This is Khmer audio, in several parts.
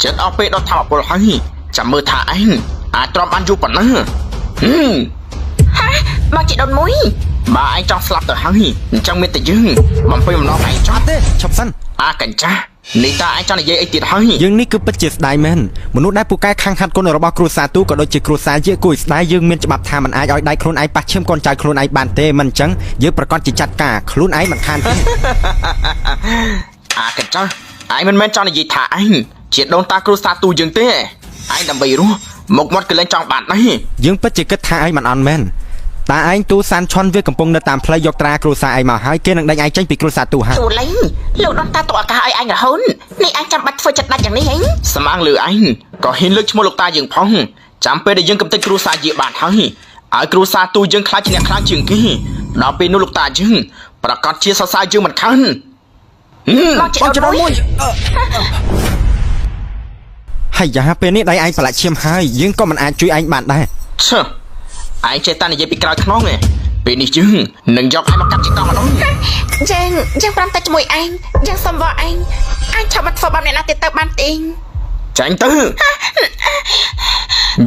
ចិត្តអស់ពេលដល់ថាអពលហើយចាំមើលថាឯងអាចទ្រាំបានយូរប៉ុណ្ណាហាមកជីដូនមួយបើឯងចង់ស្លាប់ទៅហើយអញ្ចឹងមានតែយើងបំពេញបំណងឯងចោះទេឈប់សិនអាកញ្ចាស់នេះតើឯងចង់និយាយអីទៀតហើយយើងនេះគឺពិតជាស្ដាយមែនមនុស្សដែលពូកែខាងខាត់គុណរបស់គ្រួសារទូក៏ដូចជាគ្រួសារជាគួយស្ដាយយើងមានច្បាប់ថាមិនអាចឲ្យដៃខ្លួនឯងប៉ះឈាមកូនចៅខ្លួនឯងបានទេមិនអញ្ចឹងយើងប្រកាសជាចាត់ការខ្លួនឯងមិនខានទេអាកញ្ចាស់ឯងមិនមែនចង់និយាយថាឯងជាដូនតាគ្រួសារទូយើងទេឯងដើម្បីរស់មុខមាត់គឺលែងចង់បានដែរយើងពិតជាគិតថាឯងមិនអន់មែនតាឯងទូសានឆុនវាកំពុងនៅតាមផ្លូវយកត្រាគ្រួសារឯងមកហើយគេនឹងដេញឯងចេញពីគ្រួសារទូហើយទូលេងលោកដូនតាតអាកាសឲ្យឯងរហូតនេះឯងចាំបាច់ធ្វើចិត្តដាច់យ៉ាងនេះហីស្មាងលើឯងក៏ហ៊ានលើកឈ្មោះលោកតាយើងផងចាំពេលដែលយើងកំទេចគ្រួសារយាបានហើយឲ្យគ្រួសារទូយើងខ្លាចជាអ្នកខ្លាំងជាងគេដល់ពេលនោះលោកតាយើងប្រកាសជាសរសើរយើងមិនខានបងច្រមួយហើយយ៉ាពេលនេះដៃឯងប្រឡាក់ឈាមហើយយើងក៏មិនអាចជួយឯងបានដែរឈើឯងចេះតែនិយាយពីក្រោយខ្នងឯងពេលនេះយើងនឹងយកឯងមកកាត់ជាកង់ម្ដងយើងប្រាំតែជាមួយឯងយើងសុំវល់ឯងឆាប់មកធ្វើបែបនេះណាទៀតទៅបានទេចាញ់ទៅ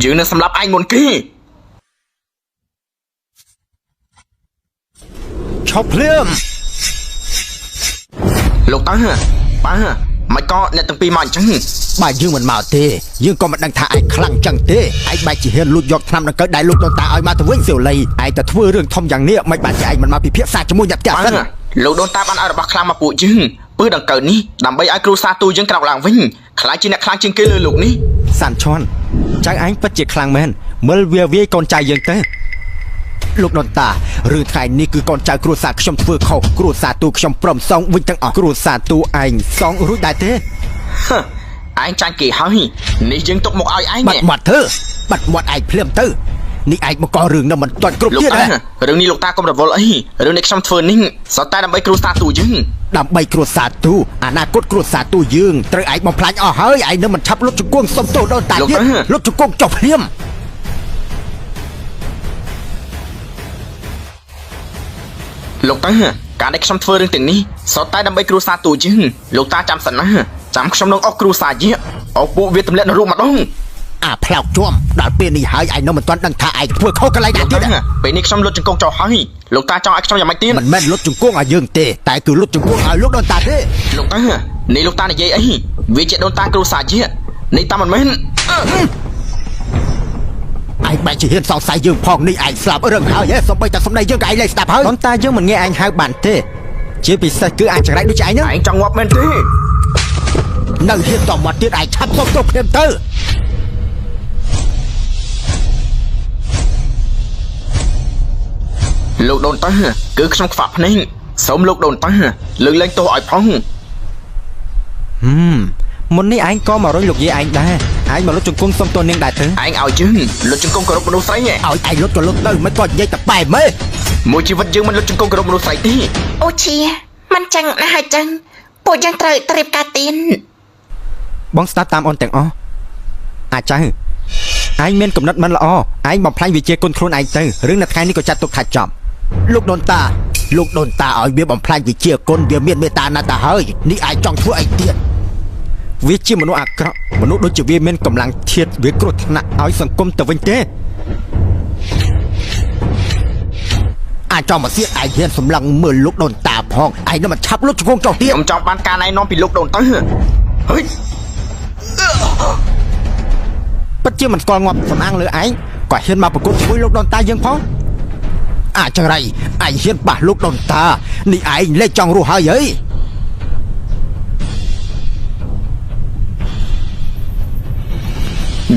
យើងនឹងសម្លាប់ឯងមុនគេឈប់ភ្លាមលោកតាប៉ាមិនក៏អ្នកទាំងពីរមកអញ្ចឹងបើយើងមិនមកទេយើងក៏មិនដឹងថាឯងខ្លាំងចឹងទេឯងបែរជាហ៊ានលួចយកថ្នាំដង្កូវដែលលោកដូនតាឲ្យមកទៅវិញសៀវលីឯងទៅធ្វើរឿងធំយ៉ាងនេះមិនបានជាឯងមិនមកពិភាក្សាជាមួយអ្នកផ្ទះសិនលោកដូនតាបានឲ្យរបស់ខ្លាំងមកពួកយើងពឺដង្កូវនេះដើម្បីឲ្យគ្រូសាទូយើងក្រោកឡើងវិញខ្លាចជាអ្នកខ្លាំងជាងគេលើលោកនេះសាន់ឈុនចៅឯងពិតជាខ្លាំងមែនមើលវាយកូនចៅយើងទៅលោកដូនតារឿងថ្ងៃនេះគឺកូនចៅគ្រួសារខ្ញុំធ្វើខុសគ្រួសារទូខ្ញុំព្រមសងវិញទាំងអស់គ្រួសារទូឯងសងរួចដែរទេឯងចាញ់គេហើយនេះយើងទុកមកឲ្យឯងបាត់មាត់ធ្វើបាត់មាត់ឯងភ្លាមទៅនេះឯងមកករឿងនៅមិនទាន់គ្រប់ទៀតទេរឿងនេះលោកតាកុំរវល់អីរឿងនេះខ្ញុំធ្វើនេះសុទ្ធតែដើម្បីគ្រួសារទូយើងដើម្បីគ្រួសារទូអនាគតគ្រួសារទូយើងត្រូវឯងបំផ្លាញអស់ហើយឯងនៅមិនឆាប់លុតជង្គង់សុំទោសដូនតាទៀតលុតជង្គង់ចុះភ្លាមលោកតាការដែលខ្ញុំធ្វើរឿងទាំងនេះសុទ្ធតែដើម្បីគ្រួសារទូយើងលោកតាចាំសិនណាចាំខ្ញុំនឹងអស់គ្រួសារយាអស់ពួកវាទម្លាក់នៅរូបម្ដងអាផ្លោកជួមដល់ពេលនេះហើយឯងនៅមិនទាន់ដឹងថាឯងធ្វើខុសកន្លែងណាទៀតពេលនេះខ្ញុំលុតជង្គង់ចោលហើយលោកតាចង់ឲ្យខ្ញុំយ៉ាងម៉េចទៀតមិនមែនលុតជង្គង់ឲ្យយើងទេតែគឺលុតជង្គង់ឲ្យលោកដូនតាទេលោកតានេះលោកតានិយាយអីវាជាដូនតាគ្រួសារយានេះតាមិនមែនឯងបែរជាហ៊ានសង្ស័យយើងផងនេះឯងស្លាប់រឹងហើយសូម្បីតែសម្ដីយើងក៏ឯងលែងស្ដាប់ហើយដូនតាយើងមិនងាយឯងហៅបានទេជាពិសេសគឺអាចចង្រៃដូចឯងហ្នឹងឯងចង់ងាប់មែនទេនៅហ៊ានតមាត់ទៀតឯងឆាប់សុំទោសភ្លាមទៅលោកដូនតាគឺខ្ញុំខ្វាក់ភ្នែកសូមលោកដូនតាលើកលែងទោសឲ្យផងមុននេះឯងក៏មករុញលោកយាយឯងដែរឯងមកលុតជង្គង់សុំទោសនាងដែរទៅឯងឲ្យយើងលុតជង្គង់គោរពមនុស្សស្រីឲ្យឯងលុតក៏លុតទៅមិនក៏និយាយតែបែបម៉េមួយជីវិតយើងមិនលុតជង្គង់គោរពមនុស្សស្រីទេអូជាមិនចឹងណាស់ហើយចឹងពួកយើងត្រូវត្រៀមការទៀនបងស្ដាប់តាមអូនទាំងអស់អាចៅឯងមានកំណត់មិនល្អឯងបំផ្លាញវិជាគុណខ្លួនឯងទៅរឿងនៅថ្ងៃនេះក៏ចាត់ទុកថាចប់លោកដូនតាឲ្យវាបំផ្លាញវិជាគុណវាមានមេត្តាណាស់ទៅហើយនេះឯងចង់ធ្វើអីទៀតវាជាមនុស្សអាក្រក់មនុស្សដូចជាវាមានកម្លាំងធាតុវាគ្រោះថ្នាក់ឲ្យសង្គមទៅវិញទេអាចចង់មកសៀតឯងហ៊ានសម្លឹងមើលលោកដូនតាផងឯងនឹងមិនឆាប់លុតជង្គង់ចុះទៀតខ្ញុំចង់បានការណែនាំពីលោកដូនតាហើយពិតជាមិនស្គាល់ងាប់សំអាងលើឯងក៏ហ៊ានមកប្រកួតជាមួយលោកដូនតាយើងផងអាចង្រៃឯងហ៊ានប៉ះលោកដូនតានេះឯងលេចចង់រស់ហើយ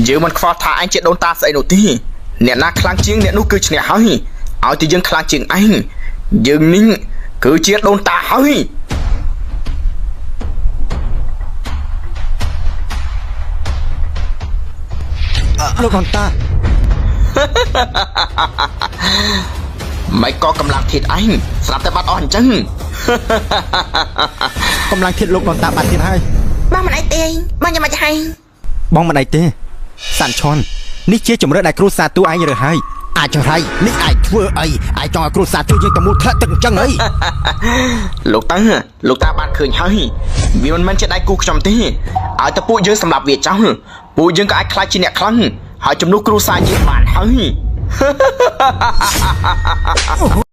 យើងមិនខ្វល់ថាឯងជាដូនតាស្អីនោះទេអ្នកណាខ្លាំងជាងអ្នកនោះគឺឈ្នះហើយឲ្យតែយើងខ្លាំងជាងឯងយើងនេះគឺជាដូនតាហើយលោកដូនតាមិនក៏កម្លាំងធាតុឯងស្រាប់តែបាត់អស់អញ្ចឹងកម្លាំងធាតុលោកដូនតាបាត់ទៀតហើយបងមិនអីទេបងយ៉ាងម៉េចហើយបងមិនអីទេសាន់ឆុននេះជាជំរឿនដែលគ្រូសាទូឯងរើសហើយ អាចចង្រៃនេះអាចធ្វើអីអាចចង់ឲ្យគ្រួសារជួយយើងទៅមួយខ្លះទឹកអញ្ចឹងអី លោកតាបានឃើញហើយវាមិនមែនជាដៃគូខ្ញុំទេឲ្យតែពួកយើងសម្រាប់វាចោលពួកយើងក៏អាចខ្លាចជាអ្នកខ្លាំងហើយជំនួសគ្រួសារយើងបានហើយ